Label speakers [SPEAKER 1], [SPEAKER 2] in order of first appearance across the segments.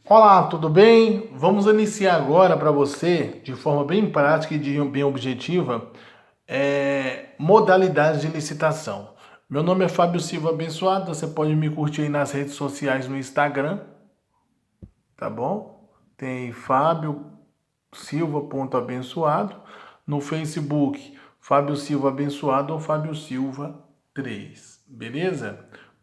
[SPEAKER 1] Olá, tudo bem? Vamos iniciar agora para você, de forma bem prática e bem objetiva, modalidades de licitação. Meu nome é Fábio Silva Abençoado, você pode me curtir aí nas redes sociais no Instagram, tá bom? Tem Fábio Silva.abençoado, no Facebook Fábio Silva Abençoado ou Fábio Silva 3, beleza?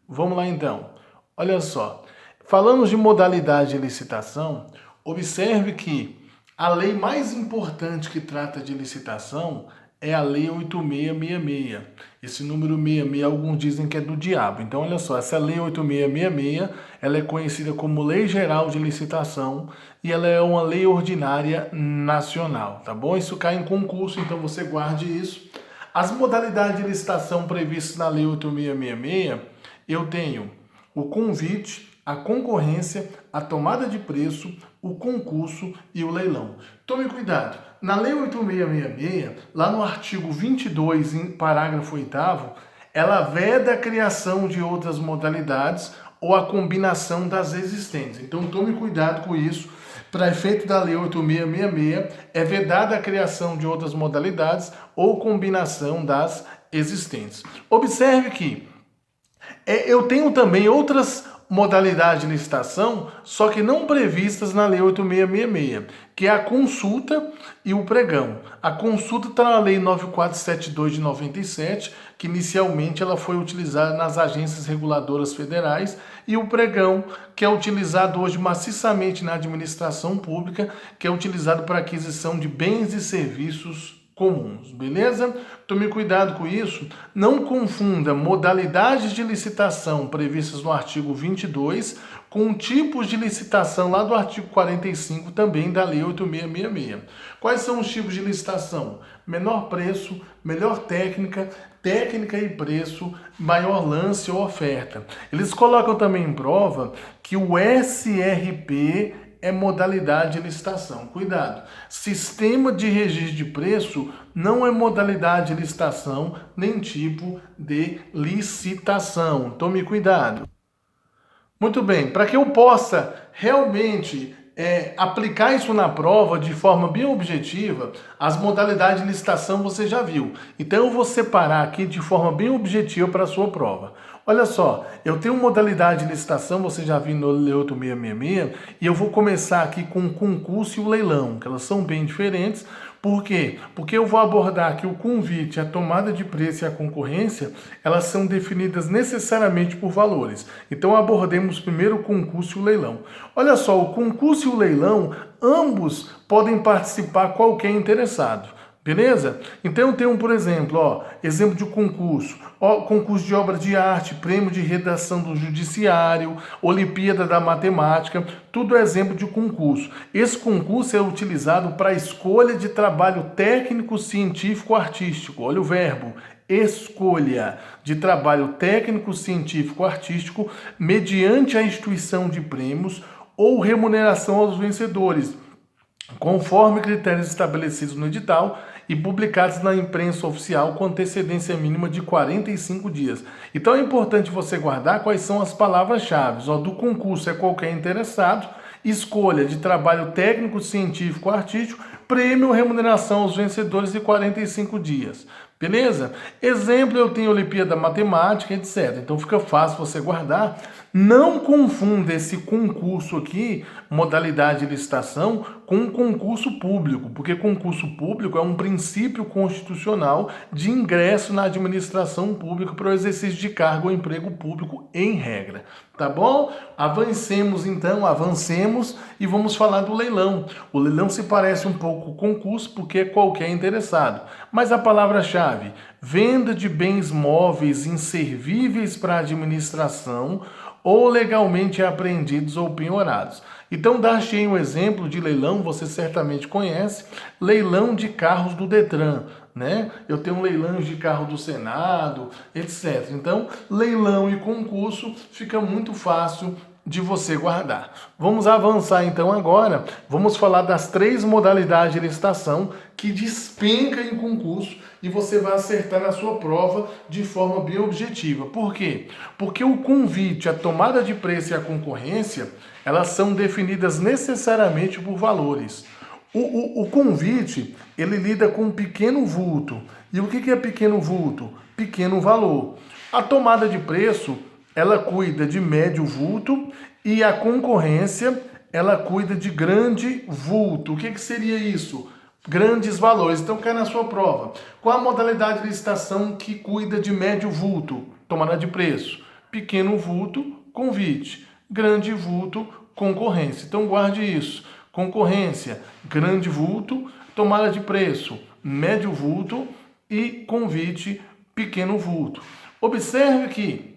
[SPEAKER 1] Vamos lá então. Olha só, falando de modalidade de licitação, observe que a lei mais importante que trata de licitação é a Lei 8666. Esse número 66, alguns dizem que é do diabo. Então, olha só, essa Lei 8666, ela é conhecida como Lei Geral de Licitação e ela é uma lei ordinária nacional, tá bom? Isso cai em concurso, então você guarde isso. As modalidades de licitação previstas na Lei 8666, eu tenho o convite, a concorrência, a tomada de preço, o concurso e o leilão. Tome cuidado. Na Lei 8666, lá no artigo 22, em parágrafo 8º, ela veda a criação de outras modalidades ou a combinação das existentes. Então tome cuidado com isso. Para efeito da Lei 8666, é vedada a criação de outras modalidades ou combinação das existentes. Observe que eu tenho também outras modalidades de licitação, só que não previstas na Lei 8666, que é a consulta e o pregão. A consulta está na Lei 9472 de 97, que inicialmente ela foi utilizada nas agências reguladoras federais, e o pregão, que é utilizado hoje maciçamente na administração pública, que é utilizado para aquisição de bens e serviços comuns, beleza? Tome cuidado com isso. Não confunda modalidades de licitação previstas no artigo 22 com tipos de licitação lá do artigo 45 também da Lei 8666. Quais são os tipos de licitação? Menor preço, melhor técnica, técnica e preço, maior lance ou oferta. Eles colocam também em prova que o SRP é modalidade de licitação. Cuidado! Sistema de registro de preço não é modalidade de licitação, nem tipo de licitação. Tome cuidado. Muito bem, para que eu possa realmente aplicar isso na prova de forma bem objetiva, as modalidades de licitação você já viu. Então eu vou separar aqui de forma bem objetiva para a sua prova. Olha só, eu tenho modalidade de licitação, você já viu no Lei 8666, e eu vou começar aqui com o concurso e o leilão, que elas são bem diferentes. Por quê? Porque eu vou abordar que o convite, a tomada de preço e a concorrência, elas são definidas necessariamente por valores. Então abordemos primeiro o concurso e o leilão. Olha só, o concurso e o leilão, ambos podem participar qualquer interessado. Beleza? Então eu tenho, por exemplo, exemplo de concurso. Concurso de obra de arte, prêmio de redação do judiciário, Olimpíada da Matemática, tudo é exemplo de concurso. Esse concurso é utilizado para a escolha de trabalho técnico, científico, artístico. Olha o verbo, escolha de trabalho técnico, científico, artístico, mediante a instituição de prêmios ou remuneração aos vencedores, conforme critérios estabelecidos no edital e publicados na imprensa oficial com antecedência mínima de 45 dias. Então é importante você guardar quais são as palavras-chave. Do concurso é qualquer interessado, escolha de trabalho técnico, científico, artístico, prêmio, remuneração aos vencedores de 45 dias. Beleza? Exemplo, eu tenho Olimpíada da Matemática, etc. Então fica fácil você guardar. Não confunda esse concurso aqui, modalidade de licitação, com um concurso público, porque concurso público é um princípio constitucional de ingresso na administração pública para o exercício de cargo ou emprego público em regra. Tá bom? Avancemos então, avancemos e vamos falar do leilão. O leilão se parece um pouco com o concurso porque é qualquer interessado. Mas a palavra-chave, venda de bens móveis inservíveis para a administração ou legalmente apreendidos ou penhorados. Então, dar-te um exemplo de leilão, você certamente conhece, leilão de carros do Detran, né? Eu tenho leilões de carro do Senado, etc. Então, leilão e concurso fica muito fácil de você guardar. Vamos avançar então agora, vamos falar das 3 modalidades de licitação que despenca em concurso e você vai acertar na sua prova de forma bem objetiva. Por quê? Porque o convite, a tomada de preço e a concorrência, elas são definidas necessariamente por valores. O convite, ele lida com um pequeno vulto. E o que é pequeno vulto? Pequeno valor. A tomada de preço, ela cuida de médio vulto e a concorrência, ela cuida de grande vulto. O que seria isso? Grandes valores. Então, cai na sua prova. Qual a modalidade de licitação que cuida de médio vulto? Tomada de preço. Pequeno vulto, convite. Grande vulto, concorrência. Então, guarde isso. Concorrência, grande vulto, tomada de preço, médio vulto e convite, pequeno vulto. Observe que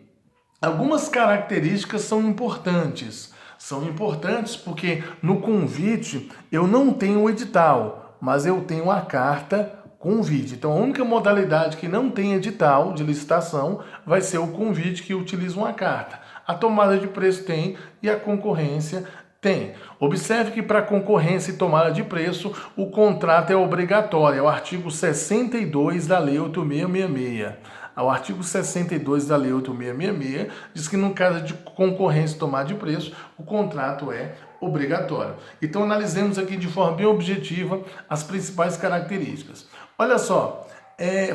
[SPEAKER 1] algumas características são importantes. São importantes porque no convite eu não tenho o edital, mas eu tenho a carta convite. Então a única modalidade que não tem edital de licitação vai ser o convite, que utiliza uma carta. A tomada de preço tem e a concorrência tem. Observe que para concorrência e tomada de preço, o contrato é obrigatório. É o artigo 62 da Lei 8666. O artigo 62 da Lei 8666 diz que no caso de concorrência e tomada de preço, o contrato é obrigatório. Então analisemos aqui de forma bem objetiva as principais características. Olha só,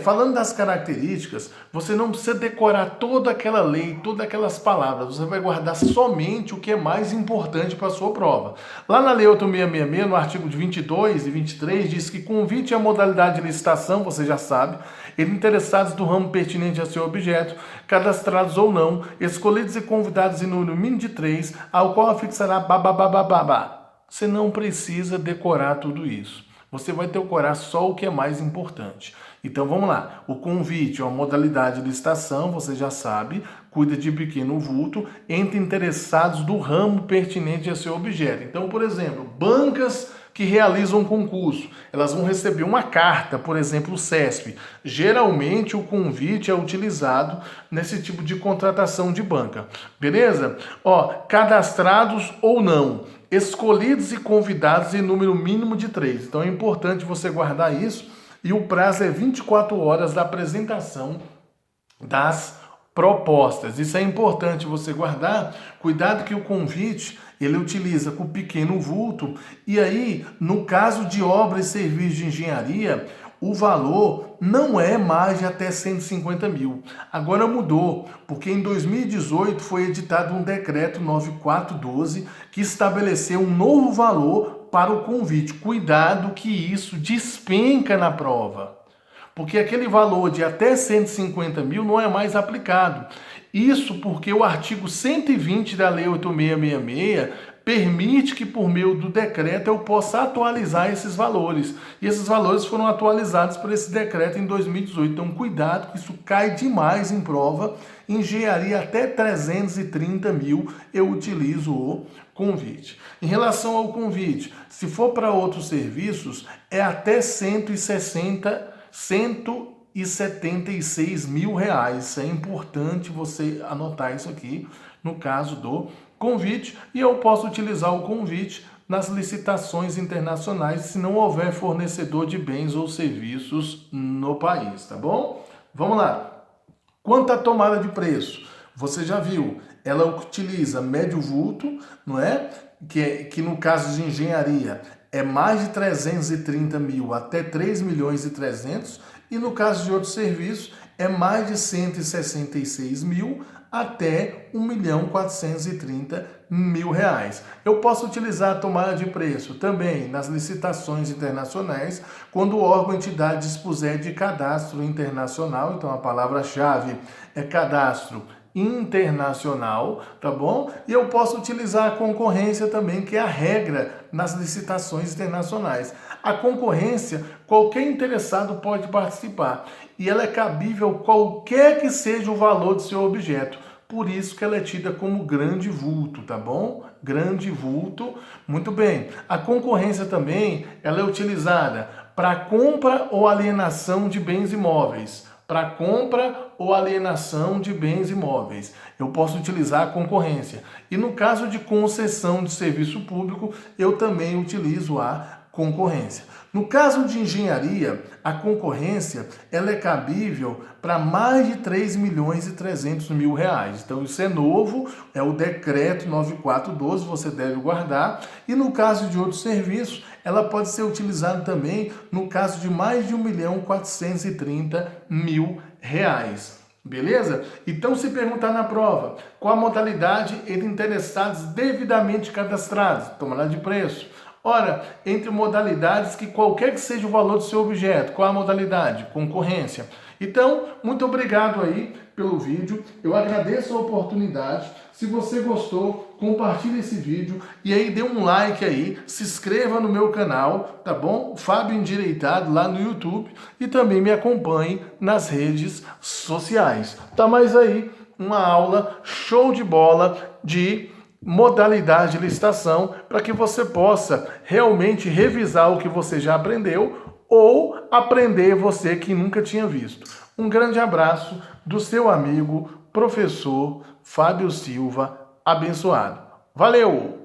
[SPEAKER 1] falando das características, você não precisa decorar toda aquela lei, todas aquelas palavras, você vai guardar somente o que é mais importante para a sua prova. Lá na Lei 8666, no artigo 22 e 23, diz que convite é a modalidade de licitação, você já sabe, entre interessados do ramo pertinente a seu objeto, cadastrados ou não, escolhidos e convidados em número mínimo de 3, ao qual afixará babá. Você não precisa decorar tudo isso. Você vai decorar só o que é mais importante. Então vamos lá, o convite é uma modalidade de licitação, você já sabe, cuida de pequeno vulto entre interessados do ramo pertinente a seu objeto. Então, por exemplo, bancas que realizam concurso, elas vão receber uma carta, por exemplo, o CESP. Geralmente o convite é utilizado nesse tipo de contratação de banca, beleza? Cadastrados ou não, escolhidos e convidados em número mínimo de 3. Então é importante você guardar isso. E o prazo é 24 horas da apresentação das propostas. Isso é importante você guardar. Cuidado que o convite, ele utiliza com pequeno vulto. E aí, no caso de obra e serviço de engenharia, o valor não é mais de até 150 mil. Agora mudou, porque em 2018 foi editado um decreto 9412 que estabeleceu um novo valor para o convite. Cuidado que isso despenca na prova, porque aquele valor de até 150 mil não é mais aplicado. Isso porque o artigo 120 da Lei 8666 permite que por meio do decreto eu possa atualizar esses valores. E esses valores foram atualizados por esse decreto em 2018. Então cuidado que isso cai demais em prova. Engenharia até 330 mil eu utilizo o convite. Em relação ao convite, se for para outros serviços, é até 176 mil reais. É importante você anotar isso aqui no caso do convite, e eu posso utilizar o convite nas licitações internacionais se não houver fornecedor de bens ou serviços no país, tá bom? Vamos lá. Quanto à tomada de preço, você já viu, ela utiliza médio vulto, não é? Que no caso de engenharia é mais de 330 mil até 3 milhões e 300, e no caso de outros serviços é mais de 166 mil até 1.430.000 reais. Eu posso utilizar a tomada de preço também nas licitações internacionais, quando o órgão ou entidade dispuser de cadastro internacional. Então a palavra-chave é cadastro internacional, tá bom? E eu posso utilizar a concorrência também, que é a regra nas licitações internacionais. A concorrência, qualquer interessado pode participar e ela é cabível qualquer que seja o valor do seu objeto. Por isso que ela é tida como grande vulto, tá bom? Grande vulto. Muito bem. A concorrência também, ela é utilizada para compra ou alienação de bens imóveis, para compra ou alienação de bens imóveis. Eu posso utilizar a concorrência. E no caso de concessão de serviço público, eu também utilizo a concorrência. No caso de engenharia, a concorrência ela é cabível para mais de 3 milhões e 300 mil reais. Então isso é novo, é o decreto 9412, você deve guardar. E no caso de outros serviços, ela pode ser utilizada também no caso de mais de 1 milhão 430 mil reais. Beleza? Então, se perguntar na prova qual a modalidade entre interessados devidamente cadastrados, toma lá de preço. Ora, entre modalidades que qualquer que seja o valor do seu objeto, qual a modalidade? Concorrência. Então, muito obrigado aí pelo vídeo. Eu agradeço a oportunidade. Se você gostou, compartilhe esse vídeo e aí dê um like aí, se inscreva no meu canal, tá bom? Fábio Endireitado lá no YouTube e também me acompanhe nas redes sociais. Tá mais aí uma aula show de bola de modalidade de licitação para que você possa realmente revisar o que você já aprendeu ou aprender você que nunca tinha visto. Um grande abraço do seu amigo, professor Fábio Silva, abençoado. Valeu!